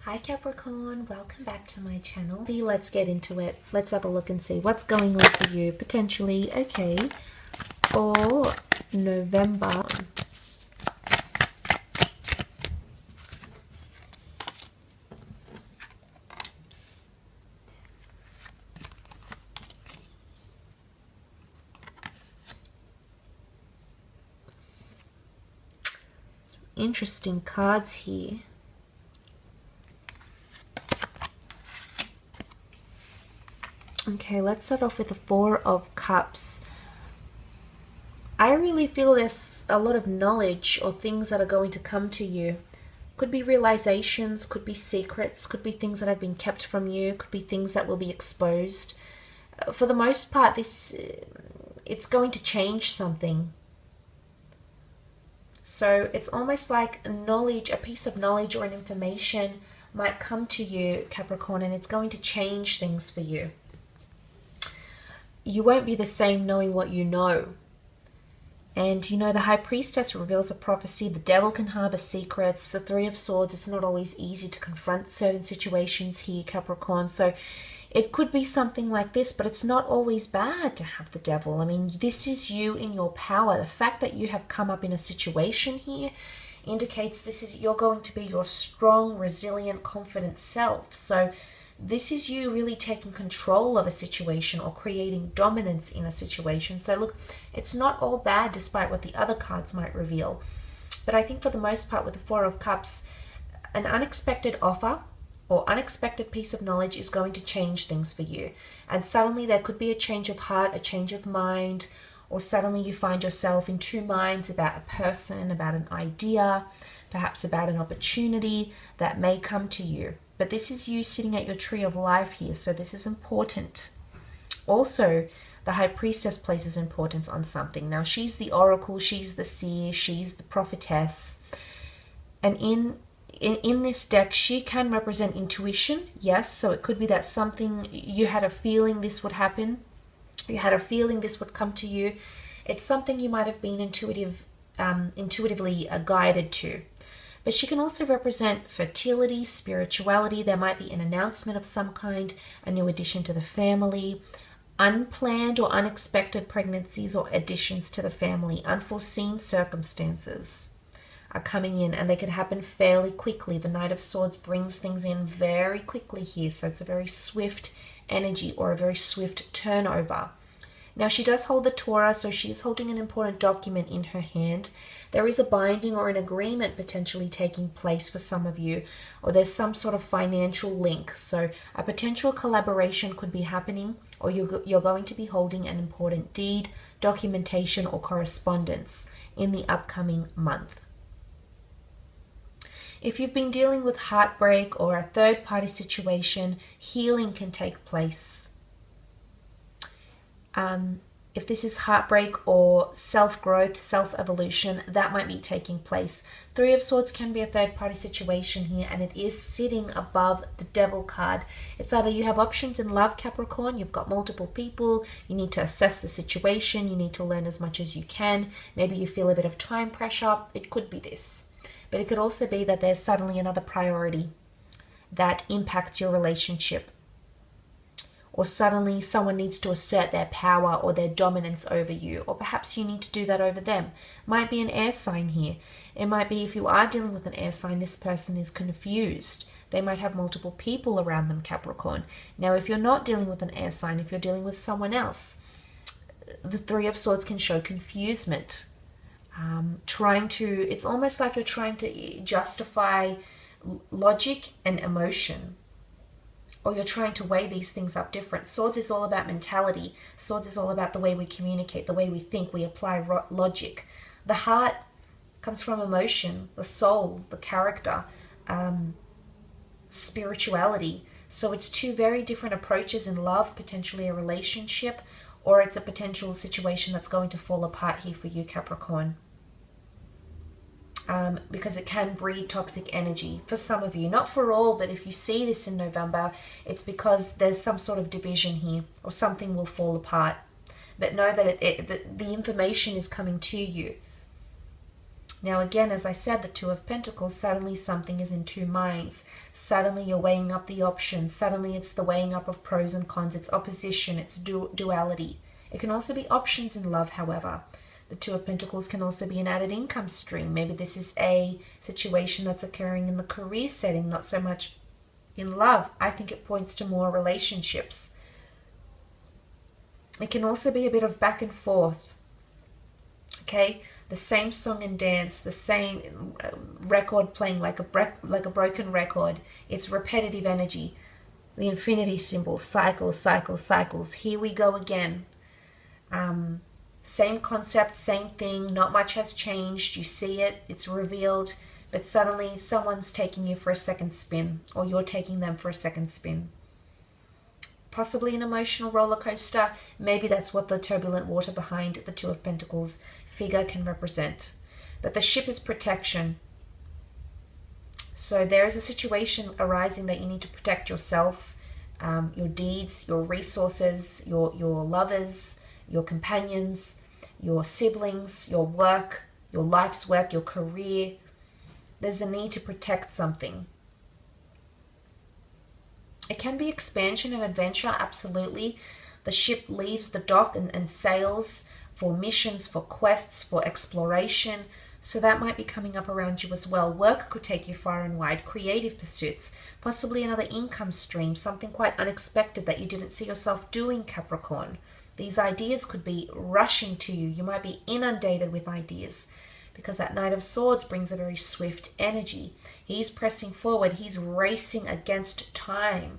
Hi Capricorn, welcome back to my channel. Let's get into it. Let's have a look and see what's going on for you potentially. Okay, for November. Some interesting cards here. Okay, let's start off with the Four of Cups. I really feel there's a lot of knowledge or things that are going to come to you. Could be realizations, could be secrets, could be things that have been kept from you, could be things that will be exposed. For the most part, it's going to change something. So it's almost like knowledge, a piece of knowledge or an information might come to you, Capricorn, and it's going to change things for you. You won't be the same knowing what you know. And you know, the High Priestess reveals a prophecy. The devil can harbor secrets. The Three of Swords, it's not always easy to confront certain situations here, Capricorn. So it could be something like this, but it's not always bad to have the devil. I mean, this is you in your power. The fact that you have come up in a situation here indicates you're going to be your strong, resilient, confident self. So this is you really taking control of a situation or creating dominance in a situation. So look, it's not all bad despite what the other cards might reveal. But I think for the most part with the Four of Cups, an unexpected offer or unexpected piece of knowledge is going to change things for you. And suddenly there could be a change of heart, a change of mind, or suddenly you find yourself in two minds about a person, about an idea, perhaps about an opportunity that may come to you. But this is you sitting at your tree of life here, so this is important. Also, the High Priestess places importance on something. Now, she's the oracle, she's the seer, she's the prophetess. And in this deck, she can represent intuition, yes. So it could be that something, you had a feeling this would happen. You had a feeling this would come to you. It's something you might have been intuitively guided to. But she can also represent fertility, spirituality. There might be an announcement of some kind, a new addition to the family, unplanned or unexpected pregnancies or additions to the family, unforeseen circumstances are coming in, and they can happen fairly quickly. The Knight of Swords brings things in very quickly here, so it's a very swift energy or a very swift turnover. Now, she does hold the Torah, so she's holding an important document in her hand. There is a binding or an agreement potentially taking place for some of you, or there's some sort of financial link. So a potential collaboration could be happening, or you're going to be holding an important deed, documentation, or correspondence in the upcoming month. If you've been dealing with heartbreak or a third-party situation, healing can take place. If this is heartbreak or self-growth, self-evolution, that might be taking place. Three of Swords can be a third-party situation here, and it is sitting above the Devil card. It's either you have options in love, Capricorn, you've got multiple people, you need to assess the situation, you need to learn as much as you can, maybe you feel a bit of time pressure, it could be this. But it could also be that there's suddenly another priority that impacts your relationship. Or suddenly someone needs to assert their power or their dominance over you, or perhaps you need to do that over them. Might be an air sign here. It might be, if you are dealing with an air sign, this person is confused. They might have multiple people around them, Capricorn. Now, if you're not dealing with an air sign, if you're dealing with someone else, the Three of Swords can show confusement. It's almost like you're trying to justify logic and emotion. Or you're trying to weigh these things up different. Swords is all about mentality. Swords is all about the way we communicate, the way we think, we apply logic. The heart comes from emotion, the soul, the character, spirituality. So it's two very different approaches in love, potentially a relationship, or it's a potential situation that's going to fall apart here for you, Capricorn. Because it can breed toxic energy for some of you, not for all, but if you see this in November, it's because there's some sort of division here, or something will fall apart. But know that the information is coming to you. Now again, as I said, the Two of Pentacles, suddenly something is in two minds. Suddenly you're weighing up the options. Suddenly it's the weighing up of pros and cons. It's opposition. It's duality. It can also be options in love, however. The Two of Pentacles can also be an added income stream. Maybe this is a situation that's occurring in the career setting, not so much in love. I think it points to more relationships. It can also be a bit of back and forth. Okay, the same song and dance, the same record playing like a broken record. It's repetitive energy. The infinity symbol, cycles, cycles, cycles. Here we go again. Same concept, same thing. Not much has changed. You see it, it's revealed, but suddenly someone's taking you for a second spin, or you're taking them for a second spin. Possibly an emotional roller coaster. Maybe that's what the turbulent water behind the Two of Pentacles figure can represent. But the ship is protection. So there is a situation arising that you need to protect yourself, your deeds, your resources, your lovers, your companions, your siblings, your work, your life's work, your career. There's a need to protect something. It can be expansion and adventure, absolutely. The ship leaves the dock and sails for missions, for quests, for exploration. So that might be coming up around you as well. Work could take you far and wide. Creative pursuits, possibly another income stream, something quite unexpected that you didn't see yourself doing, Capricorn. These ideas could be rushing to you. You might be inundated with ideas because that Knight of Swords brings a very swift energy. He's pressing forward. He's racing against time.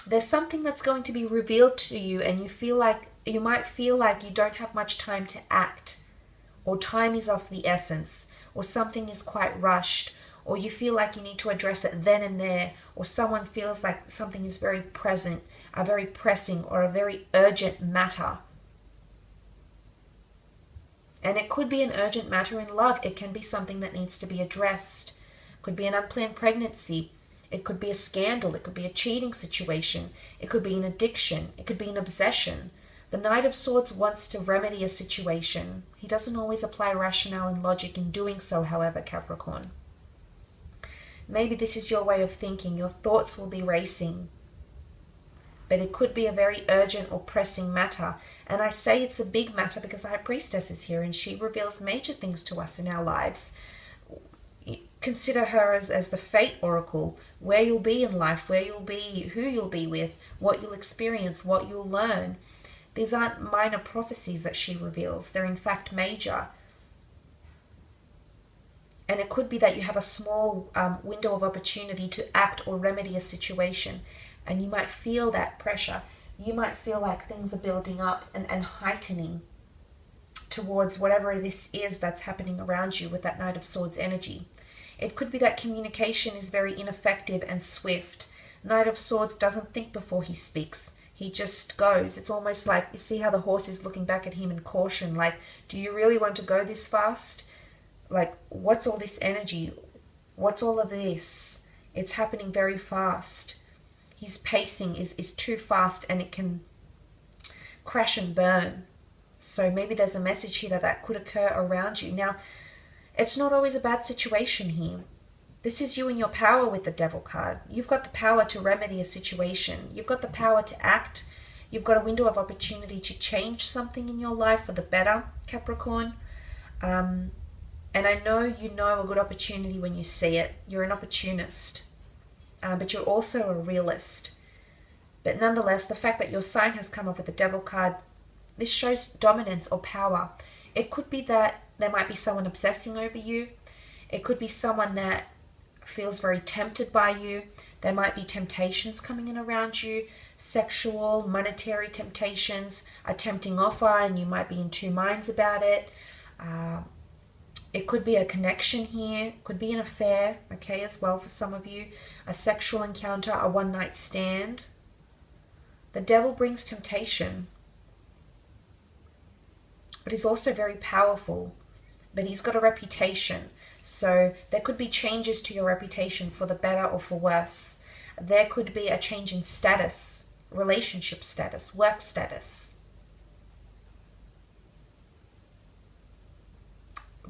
There's something that's going to be revealed to you, and you might feel like you don't have much time to act, or time is of the essence, or something is quite rushed, or you feel like you need to address it then and there, or someone feels like something is very present, a very pressing, or a very urgent matter. And it could be an urgent matter in love. It can be something that needs to be addressed. It could be an unplanned pregnancy. It could be a scandal. It could be a cheating situation. It could be an addiction. It could be an obsession. The Knight of Swords wants to remedy a situation. He doesn't always apply rationale and logic in doing so, however, Capricorn. Maybe this is your way of thinking. Your thoughts will be racing. But it could be a very urgent or pressing matter. And I say it's a big matter because the High Priestess is here and she reveals major things to us in our lives. Consider her as the fate oracle, where you'll be in life, where you'll be, who you'll be with, what you'll experience, what you'll learn. These aren't minor prophecies that she reveals. They're in fact major. And it could be that you have a small window of opportunity to act or remedy a situation. And you might feel that pressure. You might feel like things are building up and heightening towards whatever this is that's happening around you with that Knight of Swords energy. It could be that communication is very ineffective and swift. Knight of Swords doesn't think before he speaks. He just goes. It's almost like, you see how the horse is looking back at him in caution, like, do you really want to go this fast? Like, what's all this energy? What's all of this? It's happening very fast. His pacing is too fast and it can crash and burn. So maybe there's a message here that could occur around you. Now, it's not always a bad situation here. This is you in your power with the Devil card. You've got the power to remedy a situation. You've got the power to act. You've got a window of opportunity to change something in your life for the better, Capricorn. And I know you know a good opportunity when you see it. You're an opportunist. But you're also a realist. But nonetheless, the fact that your sign has come up with the Devil card, this shows dominance or power. It could be that there might be someone obsessing over you. It could be someone that feels very tempted by you. There might be temptations coming in around you, sexual, monetary temptations, a tempting offer, and you might be in two minds about it. It could be a connection here, could be an affair, okay, as well for some of you, a sexual encounter, a one-night stand. The Devil brings temptation, but he's also very powerful, but he's got a reputation. So there could be changes to your reputation for the better or for worse. There could be a change in status, relationship status, work status.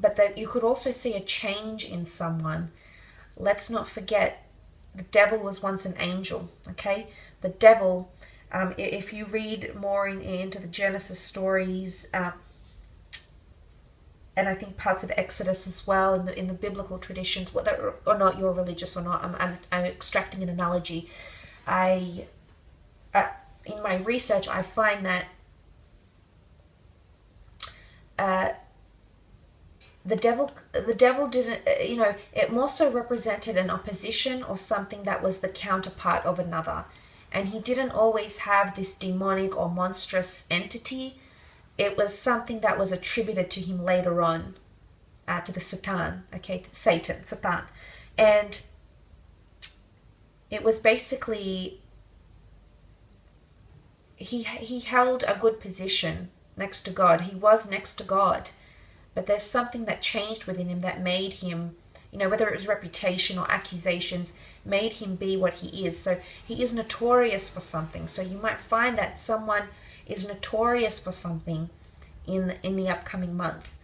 but that you could also see a change in someone. Let's not forget, the devil was once an angel, okay? The devil, if you read more into the Genesis stories, and I think parts of Exodus as well, in the biblical traditions, whether or not you're religious or not, I'm extracting an analogy. In my research, I find that the devil didn't, it more so represented an opposition or something that was the counterpart of another, and he didn't always have this demonic or monstrous entity. It was something that was attributed to him later on, to the Satan, okay, to Satan, and it was basically, he held a good position next to God. He was next to God, but there's something that changed within him that made him, whether it was reputation or accusations, made him be what he is. So he is notorious for something. So you might find that someone is notorious for something in the upcoming month,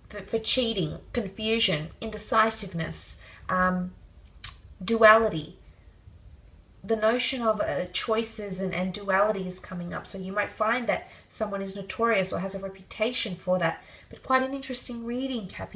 for cheating, confusion, indecisiveness, duality. The notion of choices and duality is coming up. So you might find that someone is notorious or has a reputation for that. But quite an interesting reading, Cappy.